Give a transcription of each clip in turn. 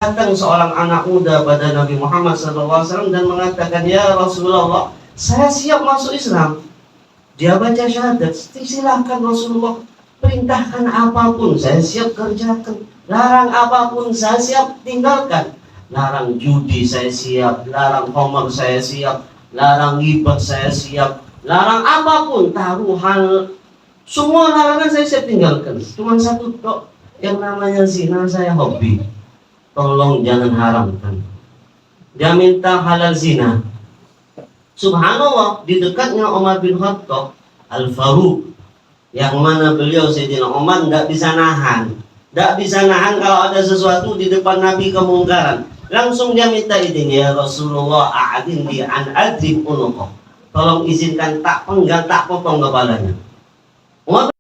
datang seorang anak muda pada Nabi Muhammad SAW dan mengatakan, "Ya Rasulullah, saya siap masuk Islam." Dia baca syahadat, silakan Rasulullah, perintahkan apapun saya siap kerjakan, larang apapun saya siap tinggalkan. Larang judi saya siap, larang homer saya siap, larang ghibah saya siap, larang apapun, taruhan, semua larangan saya siap tinggalkan. Cuma satu kok, yang namanya zina saya hobi, tolong jangan haramkan. Dia minta halal zina. Subhanallah, di dekatnya Umar bin Khattab Al-Faruq, yang mana beliau Sayyidina Umar tidak bisa nahan. Tidak bisa nahan kalau ada sesuatu di depan Nabi kemungkaran. Langsung dia minta izin, "Ya Rasulullah, a'adin li an adrib unuqah." Tolong izinkan tak penggal, tak potong kepalanya. Umar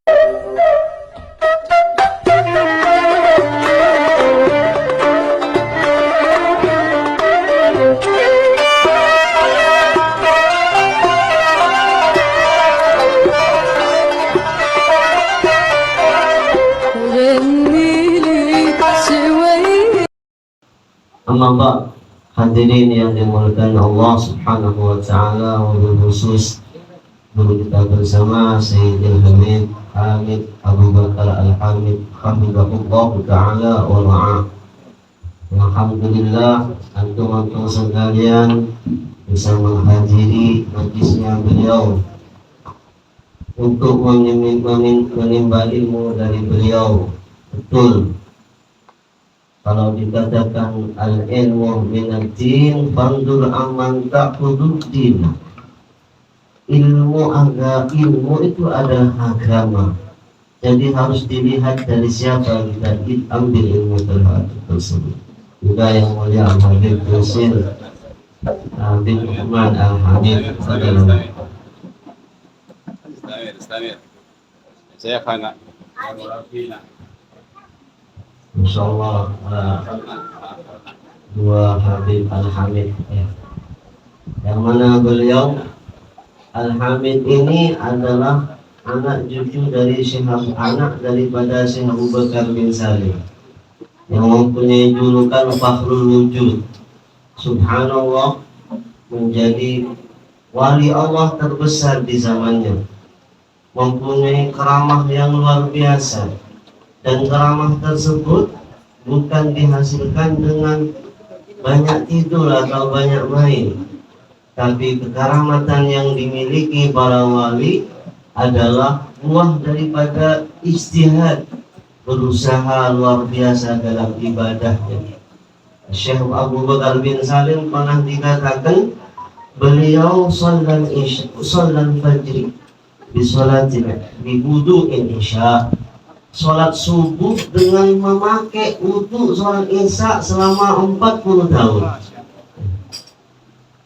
Amma hadirin yang dimuliakan Allah Subhanahu wa taala, wabil khusus guru kita bersama Sayyidil Hamid Abu Bakar Al-Hamid hafizahullah taala wa ra'ah. Alhamdulillah, antum sekalian bisa menghadiri majlisnya beliau untuk menimba ilmu dari beliau. Betul, kalau dikatakan al-ilmu minad-din fandur amman ta'khudud-din. Ilmu itu adalah agama. Jadi harus dilihat dari siapa kita ambil ilmu tersebut. Juga yang mulia Al-Habib Yusir Habib Muhammad Al-Hamid. Saya akan insyaallah dua Habib Al-Hamid ya. Yang mana beliau Al-Hamid ini adalah anak cucu dari anak daripada Syekh Abu Bakar bin Salim yang mempunyai julukan Fakhrul Wujud. Subhanallah, menjadi wali Allah terbesar di zamannya, mempunyai keramah yang luar biasa. Dan keramah tersebut bukan dihasilkan dengan banyak tidur atau banyak main, tapi kekaramatan yang dimiliki para wali adalah buah daripada ijtihad, berusaha luar biasa dalam ibadahnya. Syekh Abu Bakar bin Salim pernah dikatakan beliau sholat fajri bi wudu'in isya, sholat subuh dengan memakai wudu sholat isya selama 40 tahun.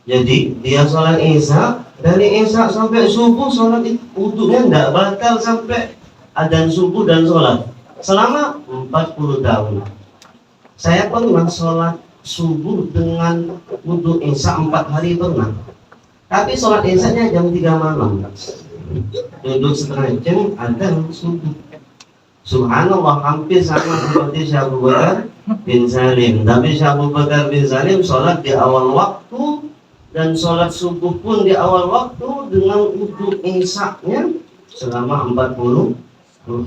Jadi dia sholat isya, dari isya sampai subuh sholat wudunya tidak batal sampai adzan subuh dan sholat selama 40 tahun. Saya pernah sholat subuh dengan wudu isya 4 hari pernah, tapi sholat isyanya jam 3 malam, duduk setengah jam adzan subuh. Subhanallah, hampir sama seperti Syekh Abu Bakar bin Salim. Tapi Syekh Abu Bakar bin Salim sholat di awal waktu dan sholat subuh pun di awal waktu dengan wudu isya-nya selama 40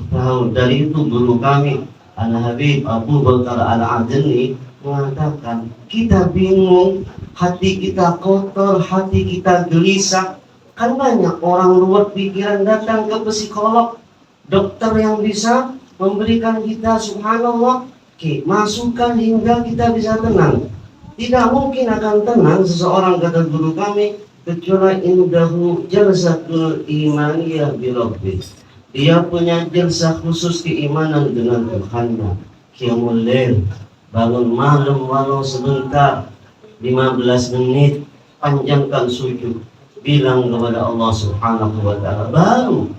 tahun. Dari itu guru kami Al-Habib Abu Bakar Al-Adni mengatakan, kita bingung, hati kita kotor, hati kita gelisah. Kan banyak orang ruwet pikiran datang ke psikolog, dokter yang bisa memberikan kita subhanallah masukan hingga kita bisa tenang. Tidak mungkin akan tenang seseorang, kata guru kami, kecuali indahu jalsatul imaniyah birabbi. Dia punya jalsah khusus keimanan dengan Tuhannya. Qiyamul lail, bangun malam walau sebentar, 15 menit, panjangkan sujud, bilang kepada Allah Subhanahu wa ta'ala, baru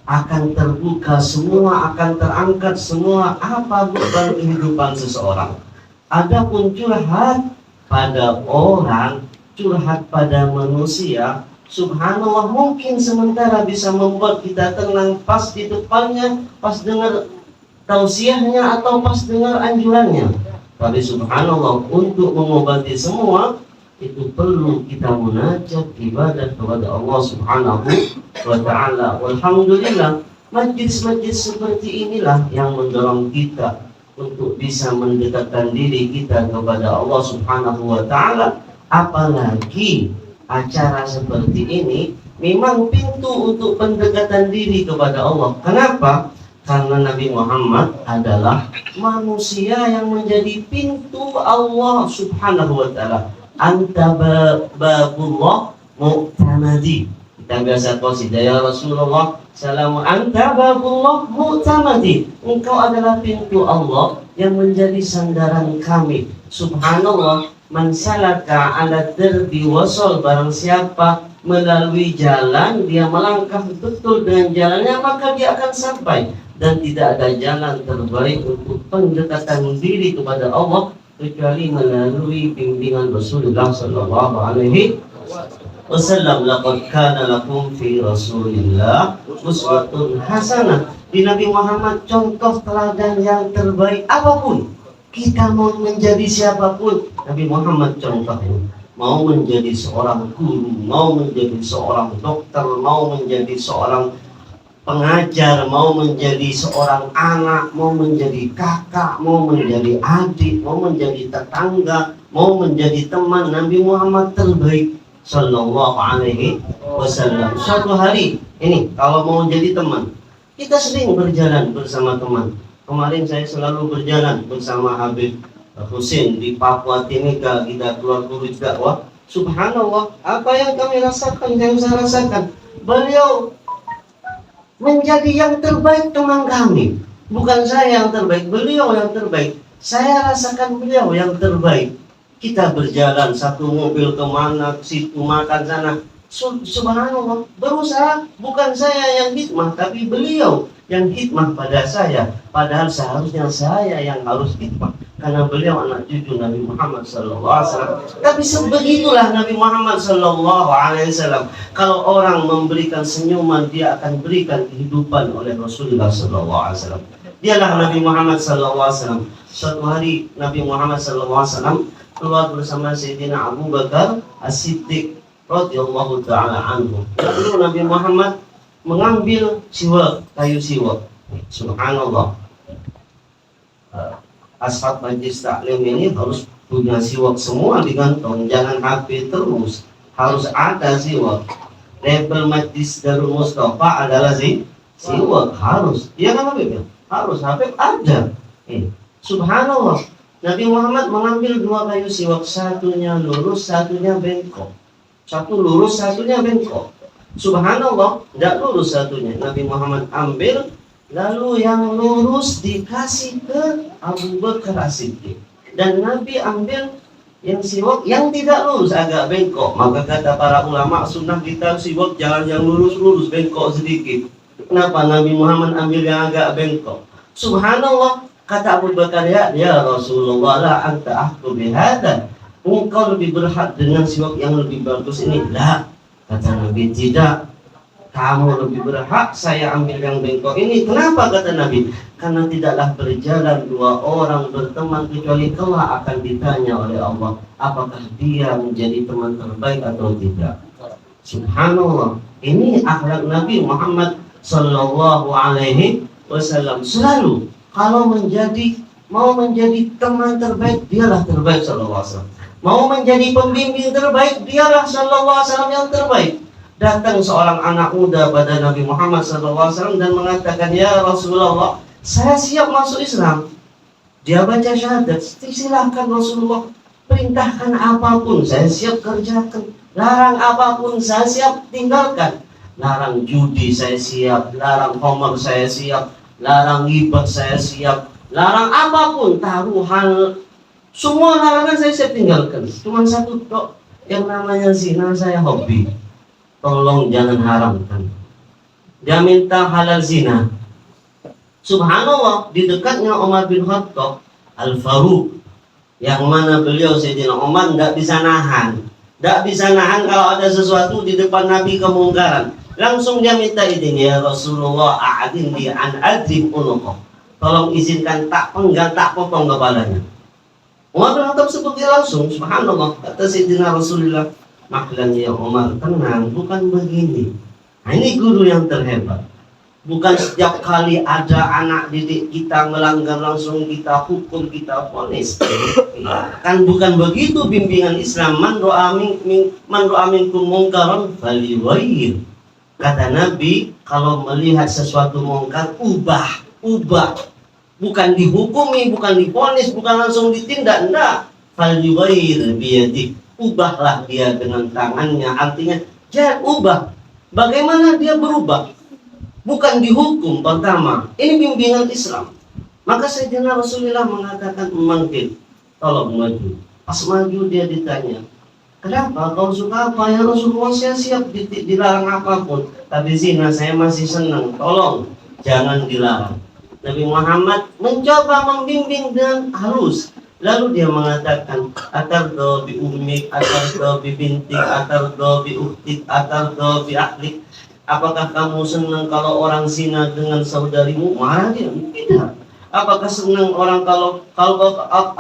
akan terbuka semua, akan terangkat semua apa beban kehidupan seseorang. Adapun curhat pada orang, curhat pada manusia, subhanallah mungkin sementara bisa membuat kita tenang pas di depannya, pas dengar tausiahnya atau pas dengar anjurannya. Tapi subhanallah, untuk mengobati semua itu perlu kita munajat ibadah kepada Allah Subhanahu wa taala. Alhamdulillah, majlis-majlis seperti inilah yang mendorong kita untuk bisa mendekatkan diri kita kepada Allah Subhanahu wa taala. Apalagi acara seperti ini memang pintu untuk pendekatan diri kepada Allah. Kenapa? Karena Nabi Muhammad adalah manusia yang menjadi pintu Allah Subhanahu wa taala. Anta babullah mu'tamadi. Kita biasa qasidah, ya Rasulullah, salamu anta babullah mu'tamadi. Engkau adalah pintu Allah yang menjadi sandaran kami. Subhanallah, man salaka ala darbi wasol, barang siapa melalui jalan, dia melangkah betul dengan jalannya, maka dia akan sampai. Dan tidak ada jalan terbaik untuk pendekatan diri kepada Allah kecuali melalui bimbingan Rasulullah sallallahu alaihi wasallam. Laqad kana lakum fi Rasulillah uswatun hasanah. Di Nabi Muhammad contoh teladan yang terbaik. Apapun kita mau menjadi siapapun, Nabi Muhammad contohnya. Mau menjadi seorang guru, mau menjadi seorang dokter, mau menjadi seorang pengajar, mau menjadi seorang anak, mau menjadi kakak, mau menjadi adik, mau menjadi tetangga, mau menjadi teman, Nabi Muhammad terbaik sallallahu alaihi wasallam. Suatu hari ini kalau mau jadi teman, kita sering berjalan bersama teman. Kemarin saya selalu berjalan bersama Habib Husin di Papua Timika, kita keluar kurus dakwah. Subhanallah, apa yang kami rasakan, yang saya rasakan, beliau menjadi yang terbaik teman kami. Bukan saya yang terbaik, beliau yang terbaik. Saya rasakan beliau yang terbaik. Kita berjalan satu mobil kemana, situ makan sana. Subhanallah, berusaha, bukan saya yang hikmah, tapi beliau yang hikmah pada saya. Padahal seharusnya saya yang harus hikmah, karena beliau anak cucu Nabi Muhammad SAW. Tapi sebegitulah Nabi Muhammad SAW. Kalau orang memberikan senyuman, dia akan berikan kehidupan oleh Rasulullah SAW. Dialah Nabi Muhammad SAW. Suatu hari Nabi Muhammad SAW keluar bersama Sayyidina Abu Bakar As-Siddiq radhiyallahu ta'ala anhu. Lalu Nabi Muhammad mengambil siwak, kayu siwak. Subhanallah, ashab majlis taklim ini harus punya siwak semua digantung, jangan HP terus, harus ada siwak. Label majlis Darul Mustafa adalah siwak, harus. Iya kan Habib? Harus, Habib ada. Subhanallah, Nabi Muhammad mengambil dua kayu siwak, satunya lurus, satunya bengkok. Satu lurus, satunya bengkok. Subhanallah, tidak lurus satunya. Nabi Muhammad ambil, lalu yang lurus dikasih ke Abu Bakar As-Siddiq. Dan Nabi ambil yang siwak yang tidak lurus, agak bengkok. Maka kata para ulama, sunnah kita siwak jangan yang lurus-lurus, bengkok sedikit. Kenapa Nabi Muhammad ambil yang agak bengkok? Subhanallah, kata Abu Bakar, ya Rasulullah, la anta ahku bihada. Engkau lebih berhak dengan siwak yang lebih bagus ini. Lah, kata Nabi, tidak. Kamu lebih berhak, saya ambil yang bengkok ini. Kenapa, kata Nabi? Karena tidaklah berjalan dua orang berteman kecuali kelak akan ditanya oleh Allah, apakah dia menjadi teman terbaik atau tidak. Subhanallah, ini akhlak Nabi Muhammad sallallahu alaihi wasallam. Selalu kalau mau menjadi teman terbaik, dialah terbaik sallallahu alaihi wasallam. Mau menjadi pembimbing terbaik, dialah sallallahu alaihi wasallam yang terbaik. Datang seorang anak muda pada Nabi Muhammad sallallahu alaihi wasallam dan mengatakan, ya Rasulullah, saya siap masuk Islam. Dia baca syahadat, silakan Rasulullah, perintahkan apapun saya siap kerjakan, larang apapun saya siap tinggalkan. Larang judi saya siap, larang homer saya siap, larang ghibah saya siap, larang apapun, taruhan, semua larangan saya siap tinggalkan. Cuma satu kok, yang namanya zina saya hobi. Tolong jangan haramkan. Dia minta halal zina. Subhanallah, di dekatnya Umar bin Khattab Al-Faruq, yang mana beliau Sayyidina Umar tidak bisa nahan. Tidak bisa nahan kalau ada sesuatu di depan Nabi kemungkaran. Langsung dia minta izin, ya Rasulullah, a'adin li an adrib unuqah. Tolong izinkan tak penggal, tak potong kepalanya. Umar bin Khattab seperti langsung, subhanallah, kata Sayyidina Rasulullah, "Mahlan ya Umar, tenang, bukan begini." Nah, ini guru yang terhebat. Bukan setiap kali ada anak didik kita melanggar langsung kita hukum, kita vonis. Kan bukan begitu bimbingan Islam. Man ra'a minkum munkaran falyughayyir. Kata Nabi, kalau melihat sesuatu mungkar, ubah. Bukan dihukumi, bukan divonis, bukan langsung ditindak, enggak. Falyughayyir biyadik. Ubahlah dia dengan tangannya. Artinya, jangan ubah. Bagaimana dia berubah? Bukan dihukum pertama. Ini bimbingan Islam. Maka Sayyidina Rasulullah mengatakan, memanggil, tolong maju. Pas maju dia ditanya, kenapa kau suka apa? Ya Rasulullah, saya siap dilarang apapun, tapi zina saya masih senang. Tolong jangan dilarang. Nabi Muhammad mencoba membimbing dengan halus. Lalu dia mengatakan, atardo bi ummik, atardo bi bintik, atardo bi uktik, atardo bi ahlik. Apakah kamu senang kalau orang zina dengan saudarimu? Marah dia, tidak. Apakah senang orang kalau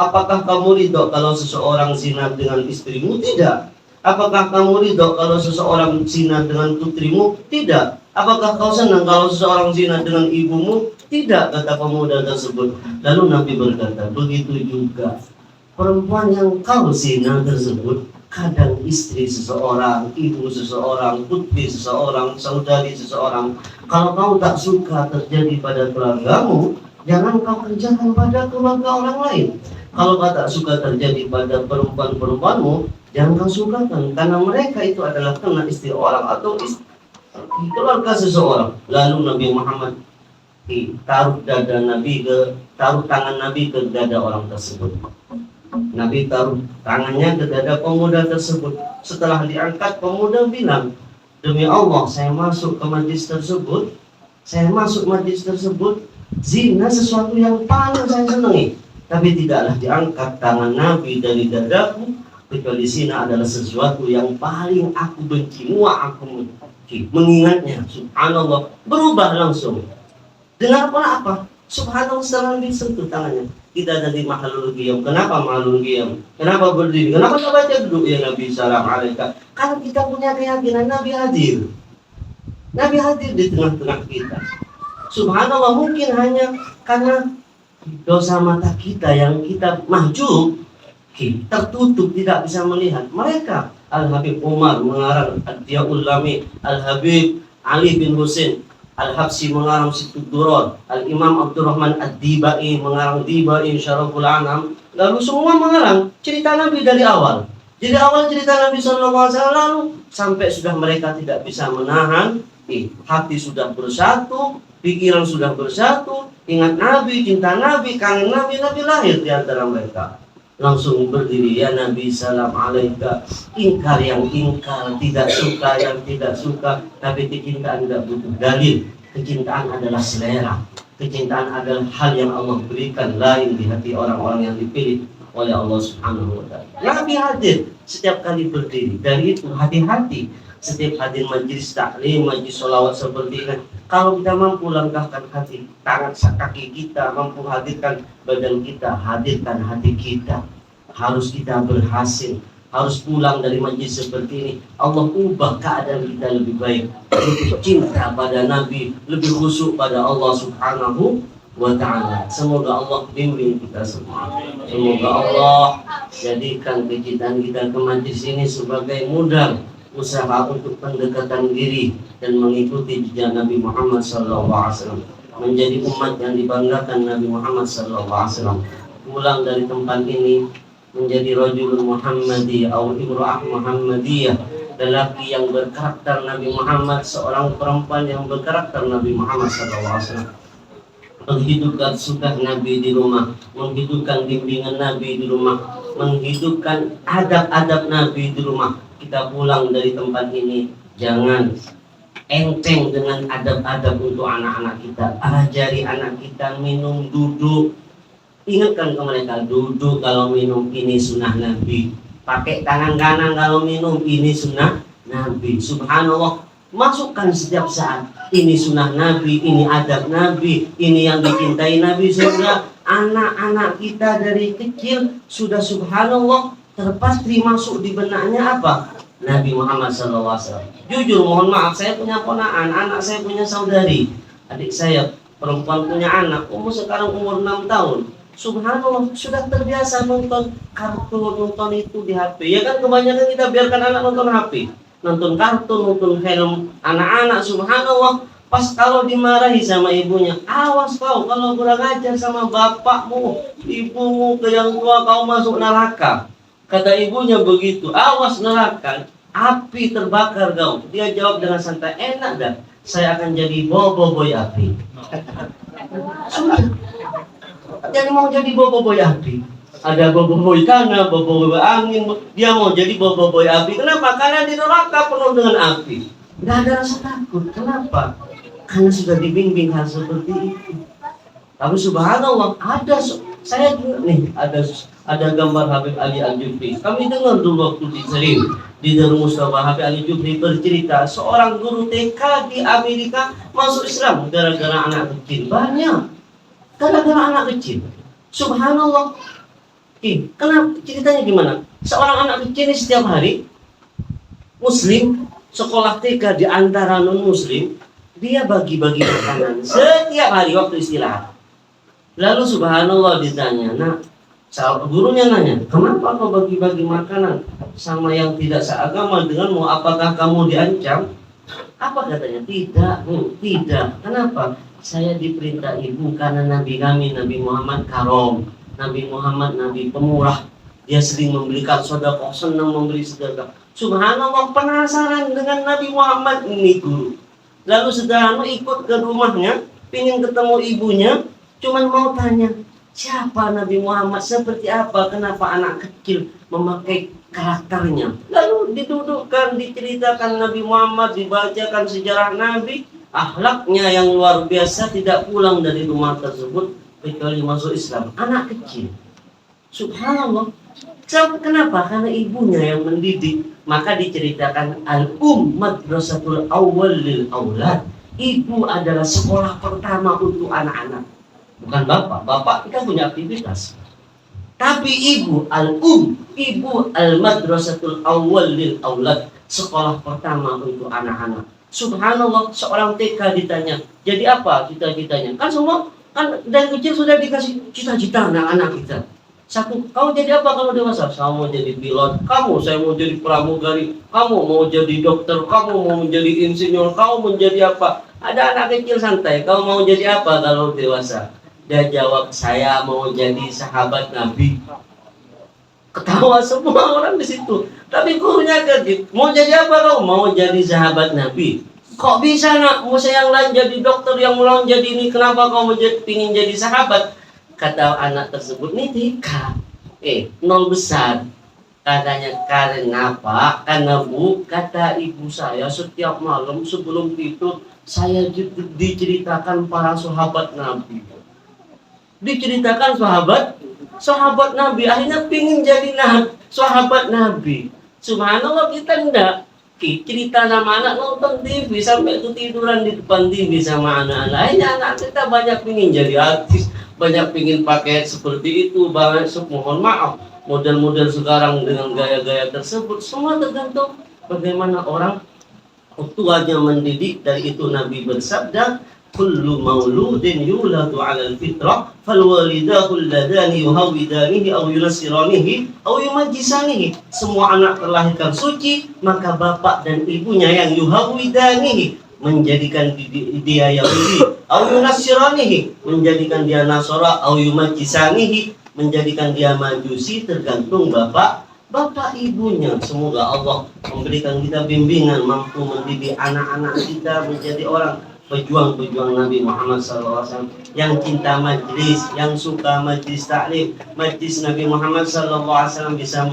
apakah kamu ridho kalau seseorang zina dengan istrimu? Tidak. Apakah kamu ridho kalau seseorang zina dengan putrimu? Tidak. Apakah kau senang kalau seseorang zina dengan ibumu? Tidak, kata pemuda tersebut. Lalu Nabi berkata, begitu juga perempuan yang kau zina tersebut, kadang istri seseorang, ibu seseorang, putri seseorang, saudari seseorang. Kalau kau tak suka terjadi pada keluargamu, jangan kau kerjakan pada keluarga orang lain. Kalau kau tak suka terjadi pada perempuan-perempuanmu, jangan kau sukakan, karena mereka itu adalah kena istri orang atau keluarga seseorang. Lalu Nabi Muhammad taruh tangan Nabi ke dada orang tersebut. Nabi taruh tangannya ke dada pemuda tersebut. Setelah diangkat, pemuda bilang, demi Allah, saya masuk majlis tersebut, zina sesuatu yang paling saya senangi, tapi tidaklah diangkat tangan Nabi dari dadaku, kecuali zina adalah sesuatu yang paling aku benci, aku benci. Mengingatnya, subhanallah, berubah langsung. Dengar apa? Subhanallah, setelah disentuh tangannya. Kita ada di mahalul qiyam. Kenapa mahalul qiyam? Kenapa berdiri? Kenapa kita baca duduk ya Nabi salam alaika? Karena kita punya keyakinan Nabi hadir. Nabi hadir di tengah-tengah kita. Subhanallah, mungkin hanya karena dosa mata kita yang kita mahjub, tertutup, tidak bisa melihat. Mereka, Al-Habib Umar mengarang Ad-Diyaul Lami, Al-Habib Ali bin Husain Al-Habsi mengarang Situd Duror, Al-Imam Abdurrahman Ad-Dibai mengarang Dibai Syaraful Anam. Lalu semua mengarang cerita Nabi dari awal. Jadi awal cerita Nabi SAW sampai sudah mereka tidak bisa menahan, hati sudah bersatu, pikiran sudah bersatu, ingat Nabi, cinta Nabi, kangen Nabi, Nabi lahir di antara mereka. Langsung berdiri, ya Nabi salam alaika. Ingkar yang ingkar, tidak suka yang tidak suka. Tapi kecintaan tidak butuh dalil. Kecintaan adalah selera. Kecintaan adalah hal yang Allah berikan lain di hati orang-orang yang dipilih oleh Allah Subhanahu wa ta'ala. Nabi hadir setiap kali berdiri. Dari itu hati-hati setiap hadir majlis taklim, majlis sholawat seperti ini. Kalau kita mampu langkahkan hati, tangan kaki kita, mampu hadirkan badan kita, hadirkan hati kita. Harus kita berhasil, harus pulang dari majlis seperti ini. Allah ubah keadaan kita lebih baik, lebih cinta pada Nabi, lebih khusyuk pada Allah Subhanahu wa ta'ala. Semoga Allah bimbing kita semua. Semoga Allah jadikan kecintaan kita ke majlis ini sebagai modal usaha untuk pendekatan diri dan mengikuti jejak Nabi Muhammad SAW, menjadi umat yang dibanggakan Nabi Muhammad SAW. Pulang dari tempat ini menjadi rajulun Muhammadi atau imra'ah Muhammadiyah, lelaki yang berkarakter Nabi Muhammad, seorang perempuan yang berkarakter Nabi Muhammad SAW. Menghidupkan sunnah Nabi di rumah, menghidupkan bimbingan Nabi di rumah, menghidupkan adab-adab Nabi di rumah. Kita pulang dari tempat ini, jangan enteng dengan adab-adab untuk anak-anak kita. Ajari anak kita minum, duduk. Ingatkan ke mereka, duduk kalau minum, ini sunnah Nabi. Pakai tangan kanan kalau minum, ini sunnah Nabi. Subhanallah, masukkan setiap saat. Ini sunnah Nabi, ini adab Nabi, ini yang dicintai Nabi. Sehingga anak-anak kita dari kecil sudah subhanallah terpatri masuk di benaknya apa? Nabi Muhammad SAW. Jujur mohon maaf, saya punya ponakan, anak saya punya saudari, adik saya perempuan punya anak, umur sekarang umur 6 tahun. Subhanallah sudah terbiasa nonton kartun, nonton itu di HP. Ya kan kebanyakan kita biarkan anak nonton HP, nonton kartun, nonton film anak-anak. Subhanallah pas kalau dimarahi sama ibunya, awas kau kalau kurang ajar sama bapakmu, ibumu ke yang tua kau masuk neraka. Kata ibunya begitu, awas neraka, api terbakar kau. Dia jawab dengan santai, enak dah, saya akan jadi boboiboy api. Sudah, jadi mau jadi boboiboy api. Ada boboiboy tanah, boboiboy angin, dia mau jadi boboiboy api. Kenapa? Karena di neraka penuh dengan api. Gak ada rasa takut. Kenapa? Karena sudah dibimbing hal seperti itu. Tapi subhanallah ada, saya nih ada gambar Habib Ali Al-Jufri. Kami dengar dulu waktu di Darul Mustafa, Habib Ali Jufri bercerita seorang guru TK di Amerika masuk Islam gara-gara anak kecil. Banyak gara-gara anak kecil. Subhanallah. Kenapa? Ceritanya gimana? Seorang anak kecil ini setiap hari Muslim sekolah TK di antara non Muslim, dia bagi-bagi makanan setiap hari waktu istirahat. Lalu subhanallah ditanya, gurunya nanya, kenapa kau bagi-bagi makanan sama yang tidak seagama denganmu? Apakah kamu diancam? Apa katanya? Tidak. Kenapa? Saya diperintah ibu karena Nabi kami, Nabi Muhammad karom, Nabi Muhammad Nabi pemurah. Dia sering memberikan sedekah, senang memberi sedekah. Subhanallah, penasaran dengan Nabi Muhammad ini guru. Lalu sederhana ikut ke rumahnya, ingin ketemu ibunya, cuman mau tanya, siapa Nabi Muhammad, seperti apa, kenapa anak kecil memakai karakternya. Lalu didudukkan, diceritakan Nabi Muhammad, dibacakan sejarah Nabi, akhlaknya yang luar biasa, tidak pulang dari rumah tersebut kecuali masuk Islam. Anak kecil. Subhanallah. Kenapa? Karena ibunya yang mendidik. Maka diceritakan madrasatul awwal lil aulad. Ibu adalah sekolah pertama untuk anak-anak. Bukan bapak. Bapak kita punya aktivitas. Tapi ibu madrasatul awwal lil aulad, sekolah pertama untuk anak-anak. Subhanallah, seorang TK ditanya, jadi apa cita-citanya? Kan semua dari kecil sudah dikasih cita-cita anak-anak kita. Satu, kamu jadi apa kalau dewasa? Saya mau jadi pilot, saya mau jadi pramugari, kamu mau jadi dokter, kamu mau menjadi insinyur, kamu menjadi apa? Ada anak kecil santai, kamu mau jadi apa kalau dewasa? Dia jawab, saya mau jadi sahabat Nabi. Ketawa semua orang di situ. Tapi gurunya kaget, mau jadi apa kamu? Mau jadi sahabat Nabi. Kok bisa mau saya yang lain jadi dokter, yang lain jadi ini, kenapa kamu ingin jadi sahabat? Kata anak tersebut, nih TK, nol besar. Katanya, karena apa? Karena kata ibu saya setiap malam sebelum tidur saya diceritakan para sahabat Nabi. Diceritakan sahabat Nabi, akhirnya pingin jadi sahabat Nabi. Subhanallah, kita enggak. Cerita sama anak nonton TV sampai ketiduran di depan TV sama anak-anak. Akhirnya anak kita banyak pingin jadi artis, banyak pingin pakai seperti itu, banyak. Mohon maaf, model-model sekarang dengan gaya-gaya tersebut, semua tergantung bagaimana orang tuanya mendidik. Dari itu Nabi bersabda, kullu mauludin yuladu 'alal fitrah fal walidahu alladhani yuhawidanihi aw yunassiranihi aw yumajjisanihi. Semua anak terlahirkan suci, maka bapak dan ibunya yang yuhawidanihi, menjadikan dia Yahudi, aw yunassiranihi, menjadikan dia Nasara, aw yumajjisanihi, menjadikan dia Majusi, tergantung bapak ibunya. Semoga Allah memberikan kita bimbingan, mampu mendidik anak-anak kita menjadi orang pejuang-pejuang Nabi Muhammad SAW yang cinta majlis, yang suka majlis taklim, majlis Nabi Muhammad SAW bisa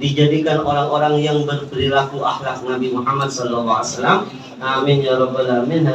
dijadikan orang-orang yang berperilaku akhlak Nabi Muhammad SAW. Amin ya rabbal alamin.